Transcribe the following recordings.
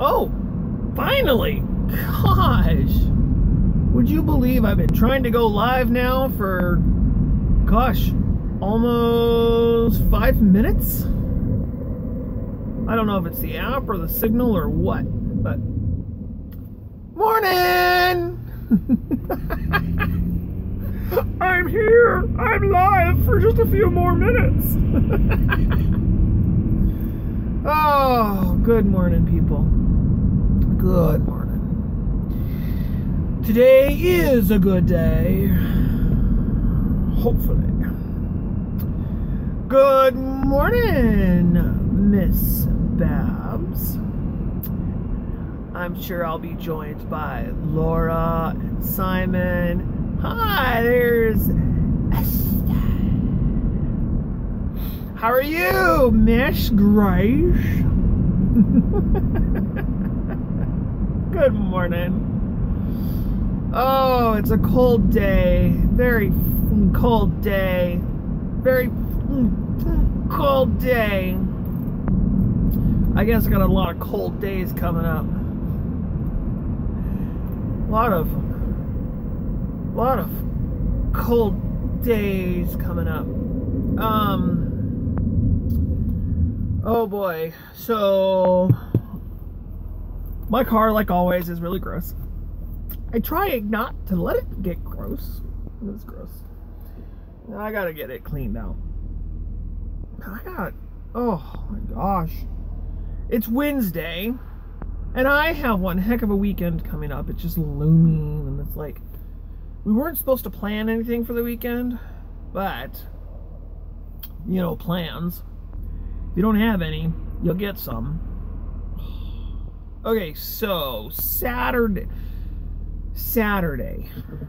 Oh, finally! Gosh! Would you believe I've been trying to go live now for, gosh, almost 5 minutes? I don't know if it's the app or the signal or what, but... Morning! I'm here! I'm live for just a few more minutes! Oh, good morning, people. Good morning. Today is a good day. Hopefully. Good morning, Miss Babs. I'm sure I'll be joined by Laura and Simon. Hi, there's Esther. How are you, Miss Grace? Good morning. Oh, it's a cold day. Very cold day. Very cold day. I guess I got a lot of cold days coming up. A lot of cold days coming up. Oh boy. So my car, like always, is really gross. I try not to let it get gross. It's gross. I gotta get it cleaned out. Oh my gosh. It's Wednesday, and I have one heck of a weekend coming up. It's just looming, and it's like, we weren't supposed to plan anything for the weekend, but, you know, plans. If you don't have any, you'll get some. Okay, so Saturday.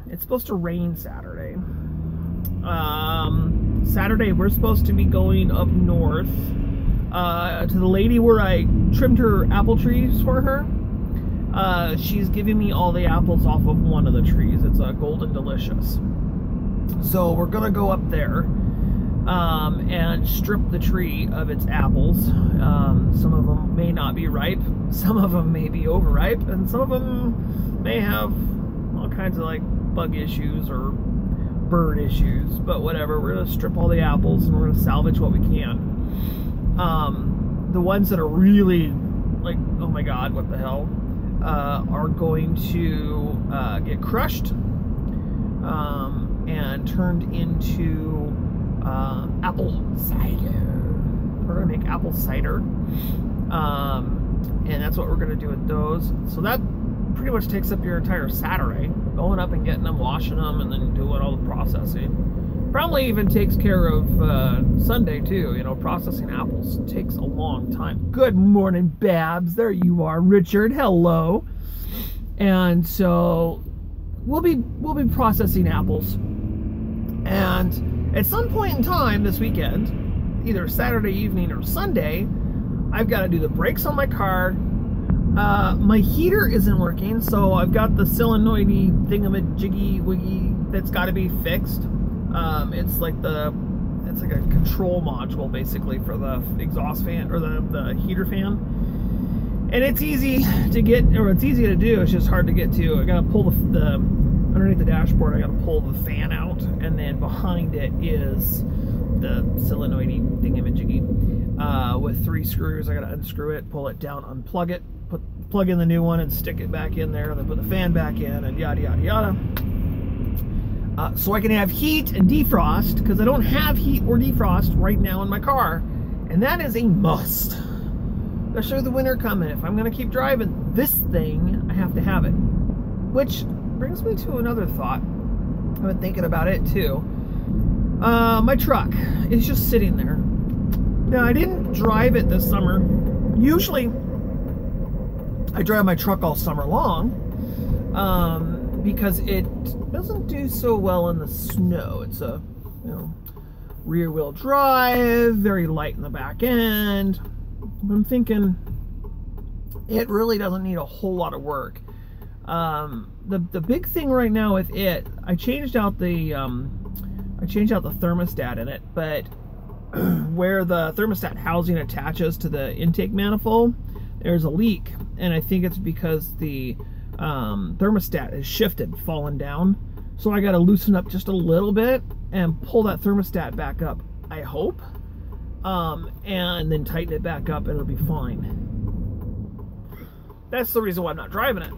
It's supposed to rain Saturday. Saturday we're supposed to be going up north to the lady where I trimmed her apple trees for her. She's giving me all the apples off of one of the trees. It's a Golden Delicious. So we're gonna go up there and strip the tree of its apples. Some of them may not be ripe, some of them may be overripe, and some of them may have all kinds of like bug issues or bird issues, but whatever. We're gonna strip all the apples and we're gonna salvage what we can. The ones that are really like, oh my god, what the hell, are going to get crushed and turned into apple cider. We're gonna make apple cider, and that's what we're gonna do with those. So that pretty much takes up your entire Saturday, going up and getting them, washing them, and then doing all the processing. Probably even takes care of Sunday too. You know, processing apples takes a long time. Good morning, Babs. There you are, Richard. Hello. And so we'll be processing apples, and at some point in time this weekend, either Saturday evening or Sunday, I've got to do the brakes on my car. My heater isn't working, so I've got the solenoid-y thingamajiggy-wiggy that's got to be fixed. It's like a control module basically for the exhaust fan or the heater fan. And it's easy to get, or it's easy to do, it's just hard to get to. I gotta pull the underneath the dashboard, I gotta pull the fan out, and then behind it is the solenoid-y thingamajiggy. With 3 screws, I gotta unscrew it, pull it down, unplug it, plug in the new one and stick it back in there, and then put the fan back in, and yada yada yada. So I can have heat and defrost, because I don't have heat or defrost right now in my car, and that is a must. Especially with the winter coming. If I'm going to keep driving this thing, I have to have it. Which brings me to another thought. I've been thinking about it too. My truck is just sitting there. Now, I didn't drive it this summer. Usually, I drive my truck all summer long. Because it doesn't do so well in the snow. It's a, you know, rear wheel drive, very light in the back end. I'm thinking it really doesn't need a whole lot of work. The big thing right now with it, I changed out the thermostat in it, but where the thermostat housing attaches to the intake manifold, there's a leak, and I think it's because the thermostat has shifted, fallen down. So I got to loosen up just a little bit and pull that thermostat back up, I hope, and then tighten it back up and it'll be fine. That's the reason why I'm not driving it.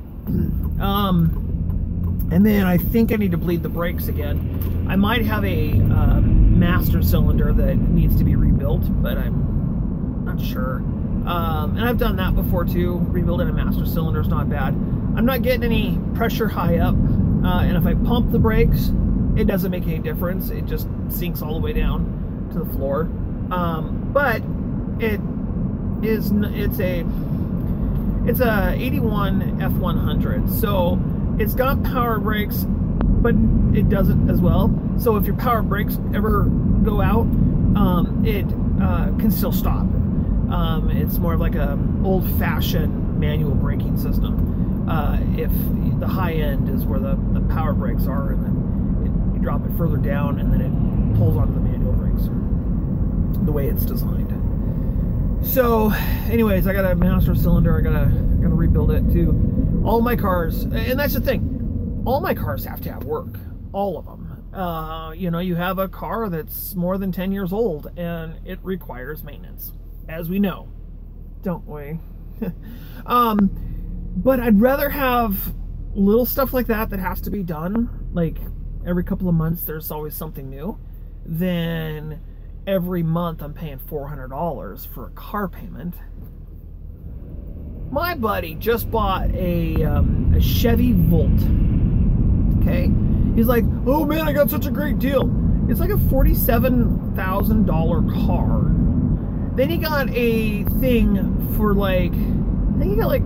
And then I think I need to bleed the brakes again. I might have a master cylinder that needs to be rebuilt, but I'm not sure. And I've done that before too. Rebuilding a master cylinder is not bad. I'm not getting any pressure high up, and if I pump the brakes, it doesn't make any difference. It just sinks all the way down to the floor. But it's a 81 F100, so it's got power brakes, but it doesn't as well. So if your power brakes ever go out, it can still stop. It's more of like a old-fashioned manual braking system. If the high end is where the power brakes are, and then you drop it further down, and then it pulls onto the manual brakes, the way it's designed. So, anyways, I got a master cylinder. I gotta rebuild it too. All my cars, and that's the thing, all my cars have to have work. All of them. You know, you have a car that's more than 10 years old, and it requires maintenance, as we know, don't we? But I'd rather have little stuff like that has to be done, like every couple of months there's always something new, than every month I'm paying $400 for a car payment. My buddy just bought a Chevy Volt. Okay, he's like, oh man, I got such a great deal. It's like a $47,000 car. Then he got a thing for like, I think he got like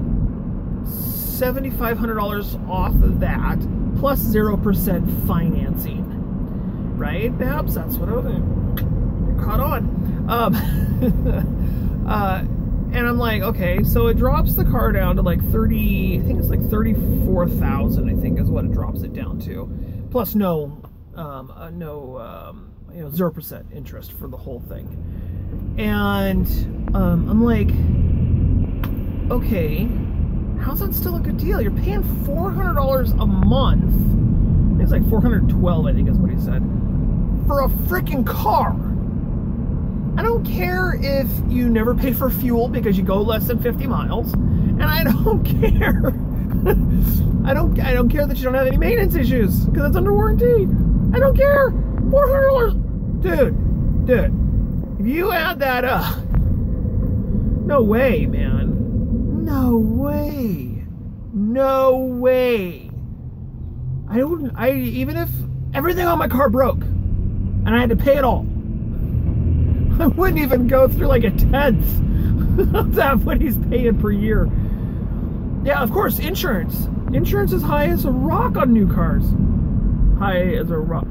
$7,500 off of that, plus 0% financing. Right? Perhaps that's what I was caught on. And I'm like, okay, so it drops the car down to like 30, I think it's like 34,000, I think is what it drops it down to. Plus no, you know, 0% interest for the whole thing. And I'm like, okay, how's that still a good deal? You're paying $400 a month. It's like $412, I think is what he said, for a freaking car. I don't care if you never pay for fuel because you go less than 50 miles, and I don't care. I don't care that you don't have any maintenance issues because it's under warranty. I don't care. $400, dude. If you add that up, no way, man. No way. Even if everything on my car broke and I had to pay it all, I wouldn't even go through like a 1/10 of that what he's paying per year. Yeah, of course, insurance. Insurance is high as a rock on new cars. High as a rock.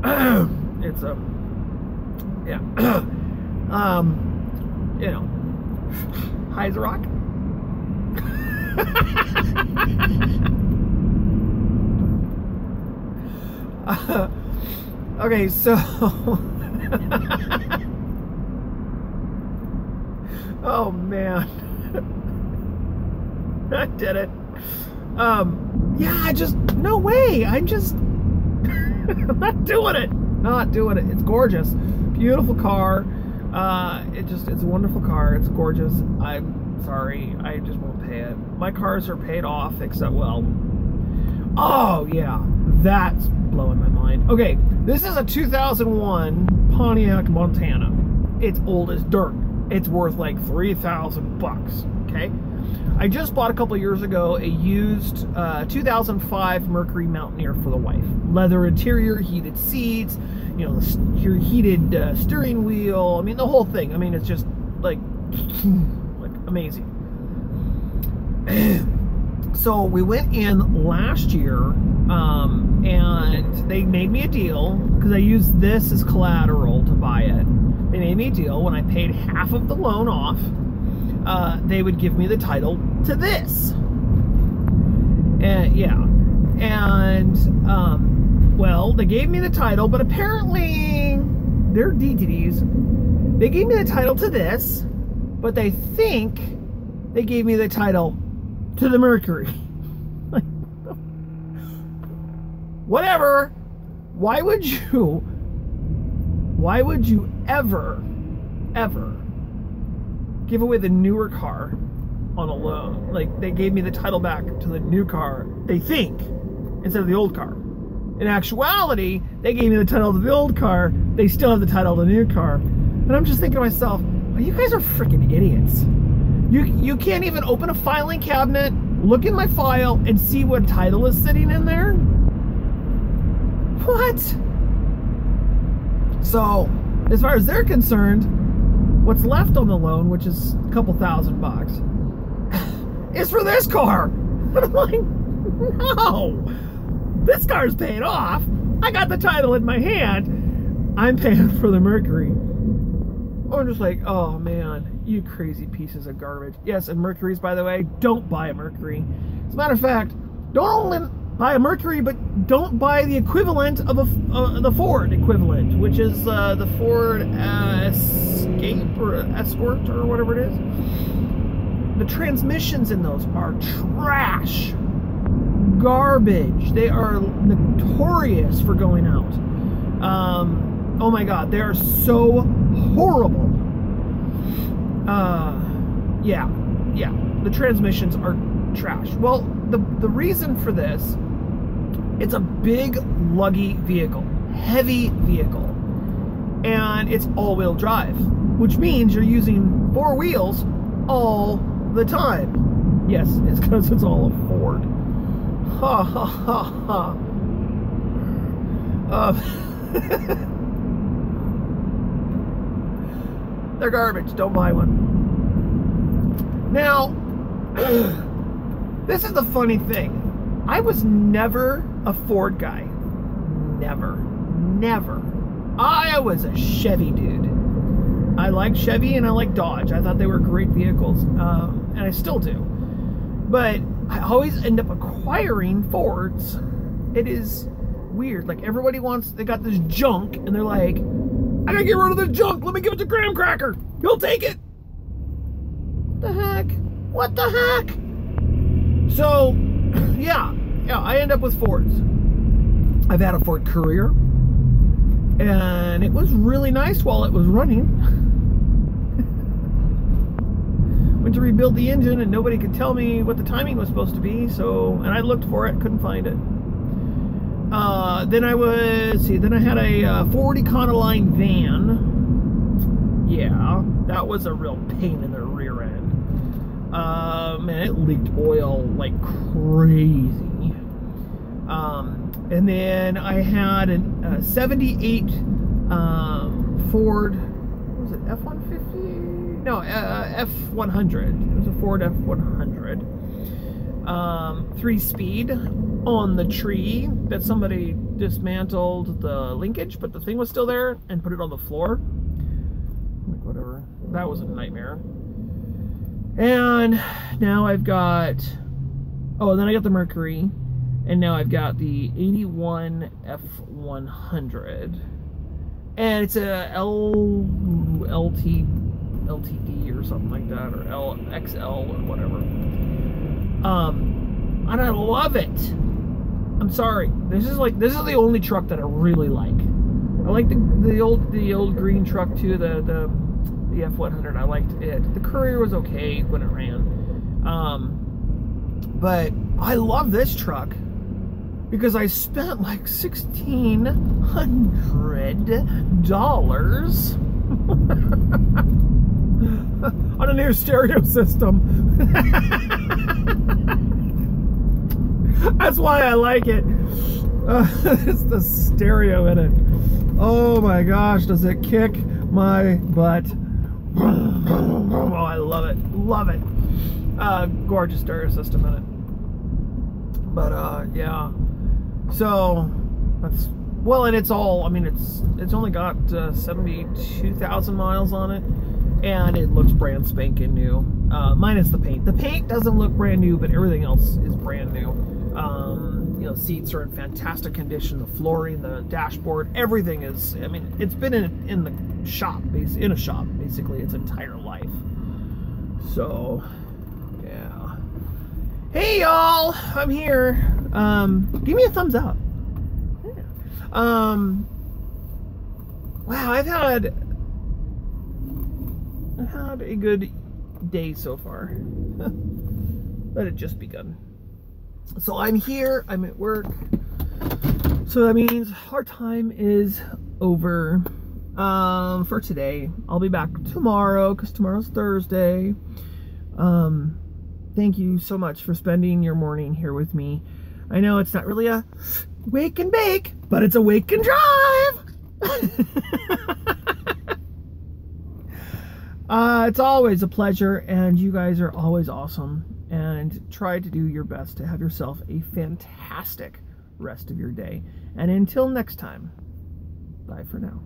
Yeah. It's a, yeah. You know, high as a rock. Okay, so oh man, I did it. Yeah, no way. I'm not doing it. Not doing it. It's gorgeous, beautiful car. It's a wonderful car. It's gorgeous. I'm sorry, I just won't pay it. My cars are paid off, except, well, oh yeah, that's blowing my mind. Okay, this is a 2001 Pontiac Montana. It's old as dirt. It's worth like $3,000, okay? I just bought a couple years ago a used 2005 Mercury Mountaineer for the wife. Leather interior, heated seats, you know, the heated steering wheel. I mean, the whole thing. I mean, it's just like amazing. So we went in last year, and they made me a deal because I used this as collateral to buy it. They made me a deal when I paid half of the loan off. They would give me the title to this. And yeah, and well, they gave me the title, but apparently they're DTDs. They gave me the title to this, but they think they gave me the title to the Mercury. Whatever. Why would you ever give away the newer car on a loan? Like, they gave me the title back to the new car, they think, instead of the old car. In actuality, they gave me the title to the old car, they still have the title to the new car. And I'm just thinking to myself, oh, you guys are freaking idiots. You can't even open a filing cabinet, look in my file, and see what title is sitting in there? What? So, as far as they're concerned, what's left on the loan, which is a couple $1,000, is for this car. And I'm like, no, this car's paid off. I got the title in my hand. I'm paying for the Mercury. I'm just like, oh man, you crazy pieces of garbage. Yes, and Mercuries, by the way, don't buy a Mercury. As a matter of fact, don't only buy a Mercury, but don't buy the equivalent of the Ford equivalent, which is the Ford Escape or Escort or whatever it is. The transmissions in those are trash, garbage. They are notorious for going out. Oh my God, they are so horrible. Yeah, the transmissions are trash. Well, the reason for this, it's a big, luggy vehicle, heavy vehicle, and it's all-wheel drive, which means you're using 4 wheels all the time. Yes, it's because it's all a Ford. Ha ha ha ha. They're garbage. Don't buy one. Now, this is the funny thing. I was never a Ford guy. Never. I was a Chevy dude. I like Chevy and I like Dodge. I thought they were great vehicles, and I still do. But I always end up acquiring Fords. It is weird. Like, everybody wants, they got this junk, and they're like, I gotta get rid of the junk. Let me give it to Graham Cracker. He'll take it. What the heck? What the heck? So, yeah, I end up with Fords. I've had a Ford Courier, and it was really nice while it was running. Went to rebuild the engine, and nobody could tell me what the timing was supposed to be, so, and I looked for it, couldn't find it. Then I had a Ford Econoline van. Yeah, that was a real pain in the rear end. Man, it leaked oil like crazy. And then I had a 78 Ford, what was it, F-150? No, F-100. It was a Ford F-100. 3-speed on the tree that somebody dismantled the linkage, but the thing was still there, and put it on the floor. Like, whatever. That was a nightmare. And now I've got, oh, and then I got the Mercury, and now I've got the 81 F100, and it's a LTD or something like that, or XL or whatever. And I love it. I'm sorry. This is the only truck that I really like. I like the old green truck too, the F100. I liked it. The Courier was okay when it ran. But I love this truck because I spent like $1,600 on a new stereo system. That's why I like it. It's the stereo in it. Oh my gosh, does it kick my butt. Oh, I love it. Love it. Gorgeous stereo system in it. But yeah. So that's, well, and it's all, I mean, it's only got 72,000 miles on it, and it looks brand spanking new, minus the paint. The paint doesn't look brand new, but everything else is brand new. You know, seats are in fantastic condition. The flooring, the dashboard, everything is, I mean, it's been in the shop, in a shop basically its entire life. So, yeah. Hey, y'all! I'm here. Give me a thumbs up. Yeah. Wow, I've had a good day so far. But it just begun. So I'm here, I'm at work. So that means our time is over for today. I'll be back tomorrow because tomorrow's Thursday. Thank you so much for spending your morning here with me. I know it's not really a wake and bake, but it's a wake and drive. It's always a pleasure, and you guys are always awesome. And try to do your best to have yourself a fantastic rest of your day. And until next time, bye for now.